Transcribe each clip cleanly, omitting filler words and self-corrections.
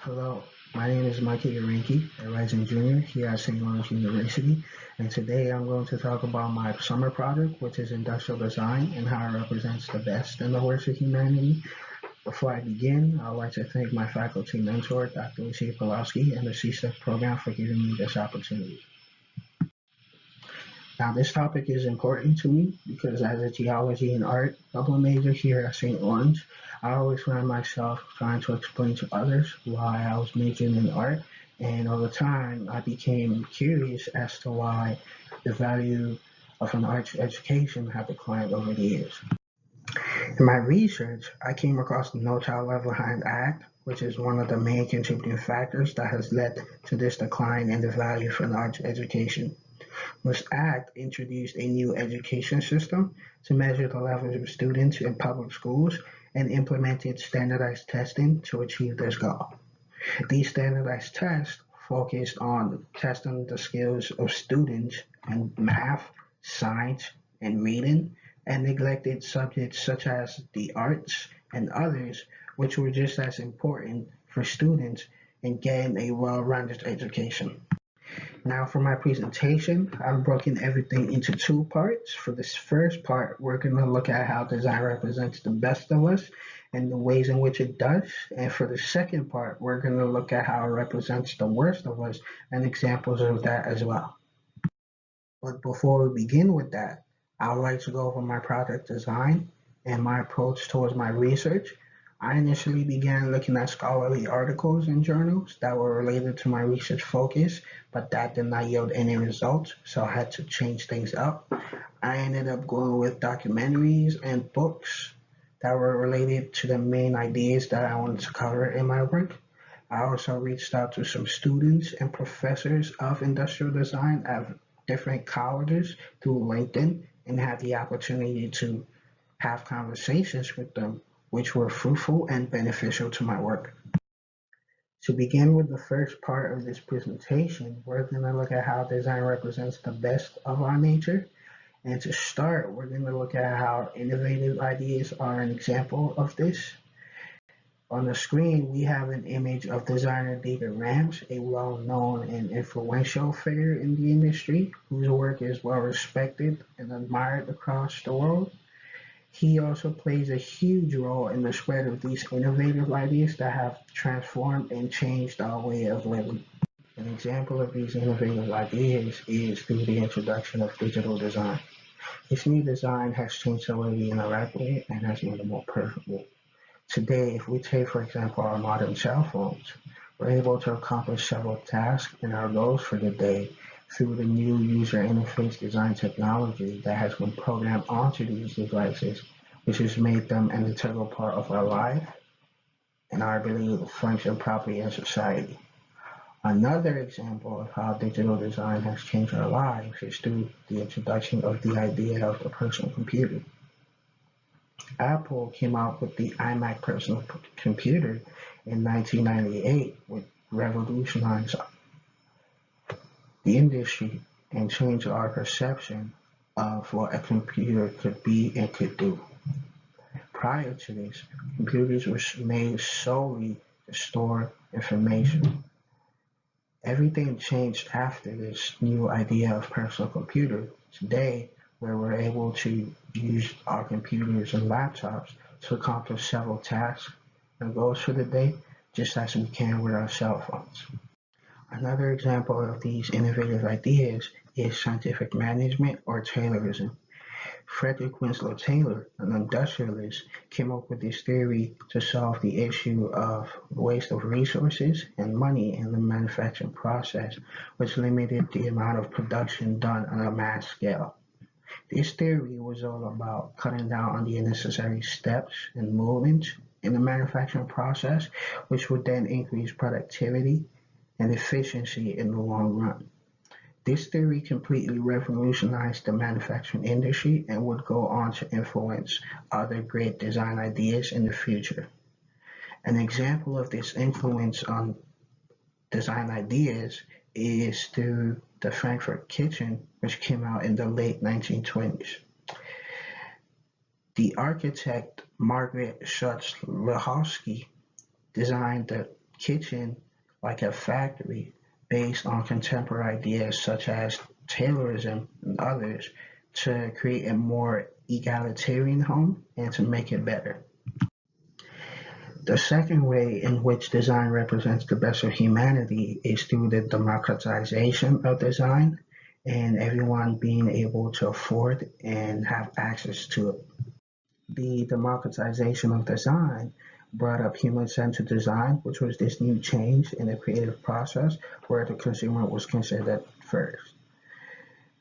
Hello, my name is Yirenkyi, a rising junior here at St. Lawrence University, and today I'm going to talk about my summer project, which is industrial design and how it represents the best and the worst of humanity. Before I begin, I'd like to thank my faculty mentor, Dr. Lucia Pulowski, and the CSTEP program for giving me this opportunity. Now, this topic is important to me because as a geology and art double major here at St. Lawrence, I always find myself trying to explain to others why I was majoring in art, and over time, I became curious as to why the value of an arts education had declined over the years. In my research, I came across the No Child Left Behind Act, which is one of the main contributing factors that has led to this decline in the value for an arts education. This act introduced a new education system to measure the levels of students in public schools and implemented standardized testing to achieve this goal. These standardized tests focused on testing the skills of students in math, science, and reading, and neglected subjects such as the arts and others, which were just as important for students in getting a well-rounded education. Now for my presentation, I've broken everything into two parts. For this first part, we're going to look at how design represents the best of us and the ways in which it does. And for the second part, we're going to look at how it represents the worst of us and examples of that as well. But before we begin with that, I would like to go over my project design and my approach towards my research. I initially began looking at scholarly articles and journals that were related to my research focus, but that did not yield any results, so I had to change things up. I ended up going with documentaries and books that were related to the main ideas that I wanted to cover in my work. I also reached out to some students and professors of industrial design at different colleges through LinkedIn and had the opportunity to have conversations with them, which were fruitful and beneficial to my work. To begin with the first part of this presentation, we're going to look at how design represents the best of our nature. And to start, we're going to look at how innovative ideas are an example of this. On the screen, we have an image of designer David Rams, a well-known and influential figure in the industry, whose work is well respected and admired across the world. He also plays a huge role in the spread of these innovative ideas that have transformed and changed our way of living. An example of these innovative ideas is through the introduction of digital design. This new design has changed the way we interact with it and has made it more personable. Today, if we take, for example, our modern cell phones, we're able to accomplish several tasks and our goals for the day through the new user interface design technology that has been programmed onto these devices, which has made them an integral part of our life and our ability to function properly in society. Another example of how digital design has changed our lives is through the introduction of the idea of the personal computer. Apple came out with the iMac personal computer in 1998, which revolutionized the industry and change our perception of what a computer could be and could do. Prior to this, computers were made solely to store information. Everything changed after this new idea of personal computer. Today, where we're able to use our computers and laptops to accomplish several tasks and goals for the day, just as we can with our cell phones. Another example of these innovative ideas is scientific management or Taylorism. Frederick Winslow Taylor, an industrialist, came up with this theory to solve the issue of waste of resources and money in the manufacturing process, which limited the amount of production done on a mass scale. This theory was all about cutting down on the unnecessary steps and movements in the manufacturing process, which would then increase productivity and efficiency in the long run. This theory completely revolutionized the manufacturing industry and would go on to influence other great design ideas in the future. An example of this influence on design ideas is through the Frankfurt Kitchen, which came out in the late 1920s. The architect Margaret Schutz-Lehowski designed the kitchen like a factory based on contemporary ideas such as Taylorism and others to create a more egalitarian home and to make it better. The second way in which design represents the best of humanity is through the democratization of design and everyone being able to afford and have access to it. The democratization of design brought up human-centered design, which was this new change in the creative process where the consumer was considered first.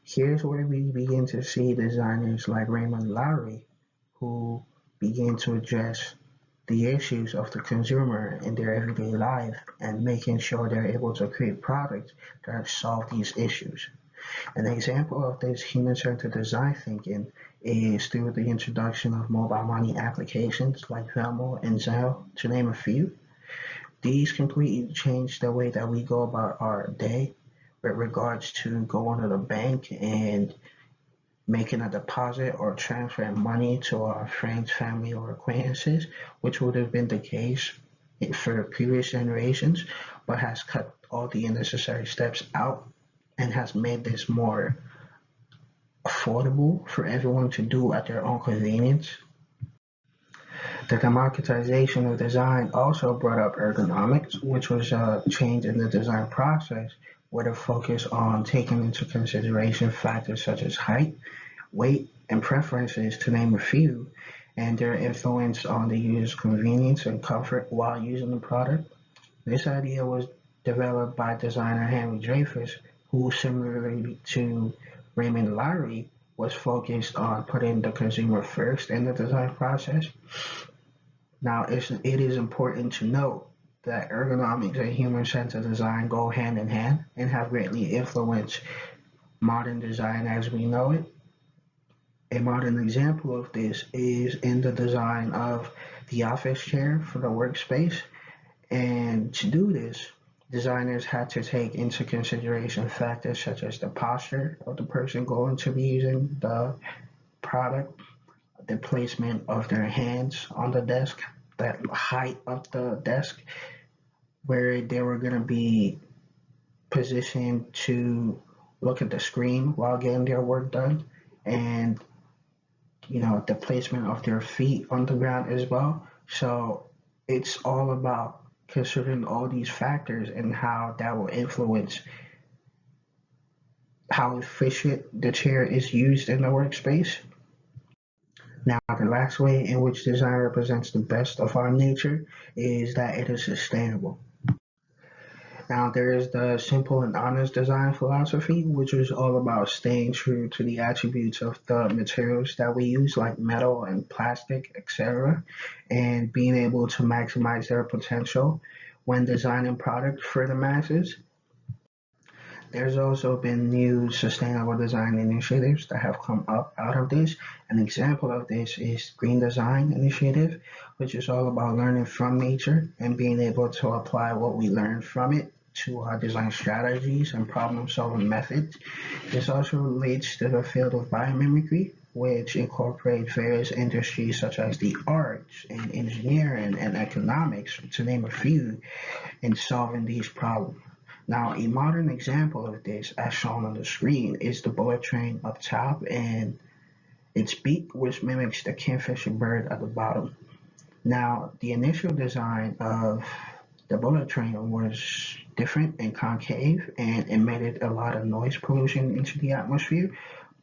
Here's where we begin to see designers like Raymond Lowery who begin to address the issues of the consumer in their everyday life and making sure they're able to create products that solve these issues. An example of this human-centered design thinking is through the introduction of mobile money applications like Venmo and Zelle, to name a few. These completely change the way that we go about our day with regards to going to the bank and making a deposit or transferring money to our friends, family, or acquaintances, which would have been the case for previous generations, but has cut all the unnecessary steps out and has made this more affordable for everyone to do at their own convenience. The democratization of design also brought up ergonomics, which was a change in the design process with a focus on taking into consideration factors such as height, weight, and preferences, to name a few, and their influence on the user's convenience and comfort while using the product. This idea was developed by designer Henry Dreyfuss, who, similarly to Raymond Lowery, was focused on putting the consumer first in the design process. Now, it is important to note that ergonomics and human-centered design go hand in hand and have greatly influenced modern design as we know it. A modern example of this is in the design of the office chair for the workspace. And to do this, designers had to take into consideration factors such as the posture of the person going to be using the product, the placement of their hands on the desk, the height of the desk, where they were going to be positioned to look at the screen while getting their work done, and the placement of their feet on the ground as well. So it's all about considering all these factors and how that will influence how efficient the chair is used in the workspace. Now, the last way in which design represents the best of our nature is that it is sustainable. Now, there is the simple and honest design philosophy, which is all about staying true to the attributes of the materials that we use, like metal and plastic, etc., and being able to maximize their potential when designing products for the masses. There's also been new sustainable design initiatives that have come up out of this. An example of this is Green Design Initiative, which is all about learning from nature and being able to apply what we learn from it to our design strategies and problem-solving methods. This also relates to the field of biomimicry, which incorporates various industries such as the arts and engineering and economics, to name a few, in solving these problems. Now, a modern example of this, as shown on the screen, is the bullet train up top and its beak, which mimics the kingfisher bird at the bottom. Now, the initial design of the bullet train was different and concave and emitted a lot of noise pollution into the atmosphere,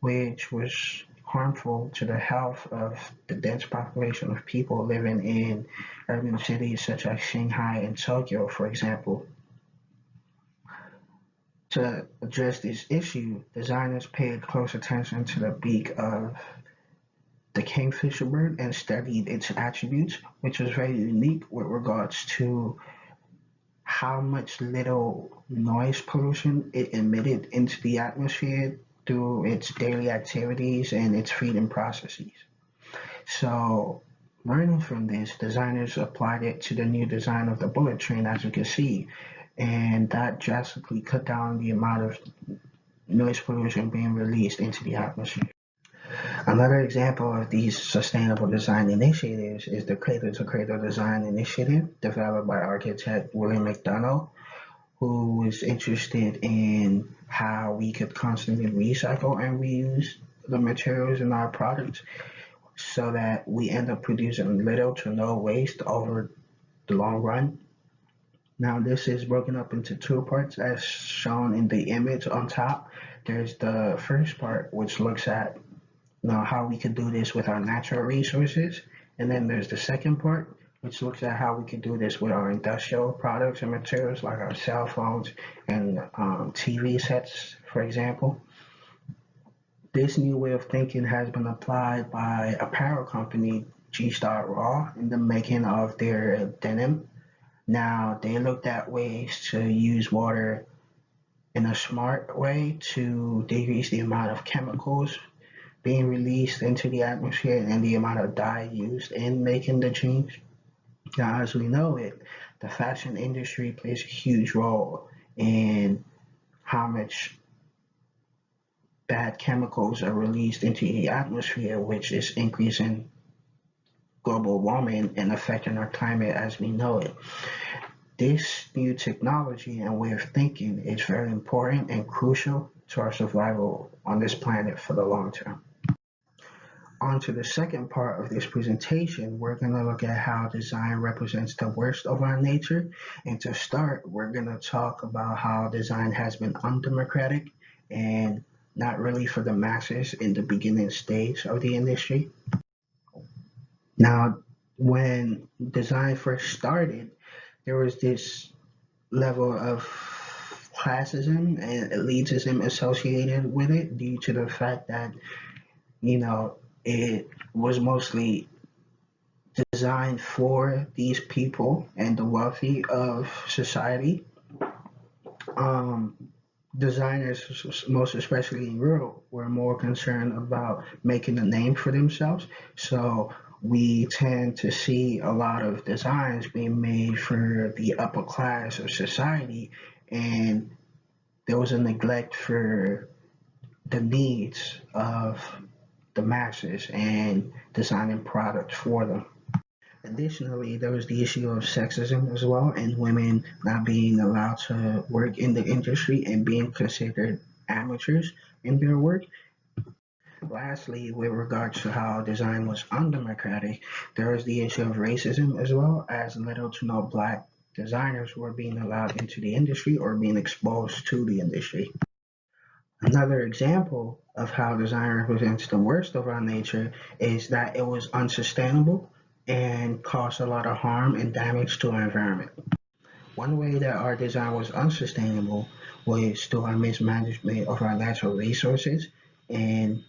which was harmful to the health of the dense population of people living in urban cities such as Shanghai and Tokyo, for example. To address this issue, designers paid close attention to the beak of the kingfisher bird and studied its attributes, which was very unique with regards to how much little noise pollution it emitted into the atmosphere through its daily activities and its feeding processes. So, learning from this, designers applied it to the new design of the bullet train, as you can see, and that drastically cut down the amount of noise pollution being released into the atmosphere. Another example of these sustainable design initiatives is the Cradle to Cradle Design Initiative developed by architect William McDonough, who was interested in how we could constantly recycle and reuse the materials in our products so that we end up producing little to no waste over the long run. Now, this is broken up into two parts as shown in the image on top. There's the first part, which looks at how we could do this with our natural resources. And then there's the second part, which looks at how we could do this with our industrial products and materials like our cell phones and TV sets, for example. This new way of thinking has been applied by apparel company G-Star Raw in the making of their denim. Now, they looked at ways to use water in a smart way to decrease the amount of chemicals being released into the atmosphere and the amount of dye used in making the jeans. Now, as we know it, the fashion industry plays a huge role in how much bad chemicals are released into the atmosphere, which is increasing global warming and affecting our climate as we know it. This new technology and way of thinking is very important and crucial to our survival on this planet for the long term. On to the second part of this presentation, we're going to look at how design represents the worst of our nature. And to start, we're going to talk about how design has been undemocratic and not really for the masses in the beginning stage of the industry. Now, when design first started, there was this level of classism and elitism associated with it due to the fact that, it was mostly designed for these people and the wealthy of society. Designers, most especially in Europe, were more concerned about making a name for themselves. So we tend to see a lot of designs being made for the upper class of society, and there was a neglect for the needs of the masses and designing products for them. Additionally, there was the issue of sexism as well, and women not being allowed to work in the industry and being considered amateurs in their work. Lastly, with regards to how design was undemocratic, there was the issue of racism as well, as little to no black designers were being allowed into the industry or being exposed to the industry. Another example of how design represents the worst of our nature is that it was unsustainable and caused a lot of harm and damage to our environment. One way that our design was unsustainable was through our mismanagement of our natural resources and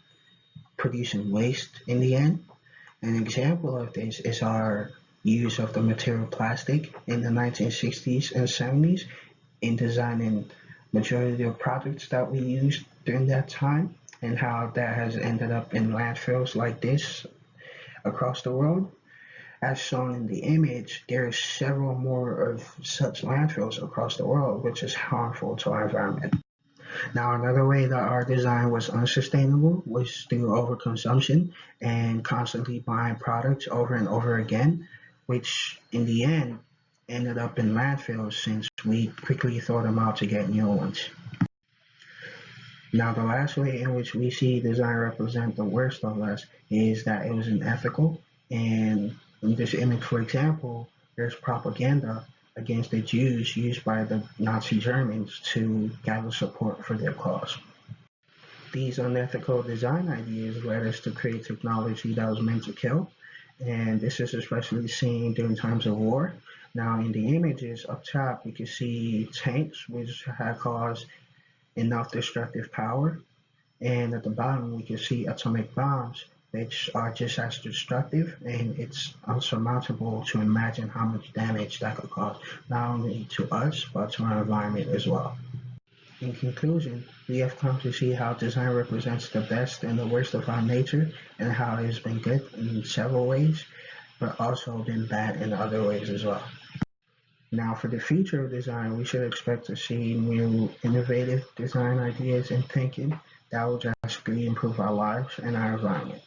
producing waste in the end. An example of this is our use of the material plastic in the 1960s and 70s in designing majority of products that we used during that time, and how that has ended up in landfills like this across the world. As shown in the image, there are several more of such landfills across the world, which is harmful to our environment. Now, another way that our design was unsustainable was through overconsumption and constantly buying products over and over again, which in the end ended up in landfills since we quickly throw them out to get new ones. Now, the last way in which we see design represent the worst of us is that it was unethical. And in this image, for example, there's propaganda against the Jews used by the Nazi Germans to gather support for their cause. These unethical design ideas led us to create technology that was meant to kill, and this is especially seen during times of war. Now, in the images up top, you can see tanks, which have caused enough destructive power, and at the bottom, we can see atomic bombs, which are just as destructive, and it's unsurmountable to imagine how much damage that could cause, not only to us, but to our environment as well. In conclusion, we have come to see how design represents the best and the worst of our nature, and how it has been good in several ways, but also been bad in other ways as well. Now, for the future of design, we should expect to see new innovative design ideas and thinking that will drastically improve our lives and our environment.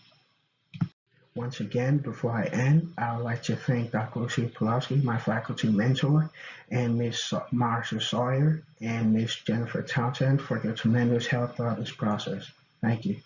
Once again, before I end, I would like to thank Dr. Lucy Pulowski, my faculty mentor, and Ms. Marsha Sawyer and Ms. Jennifer Townsend for their tremendous help throughout this process. Thank you.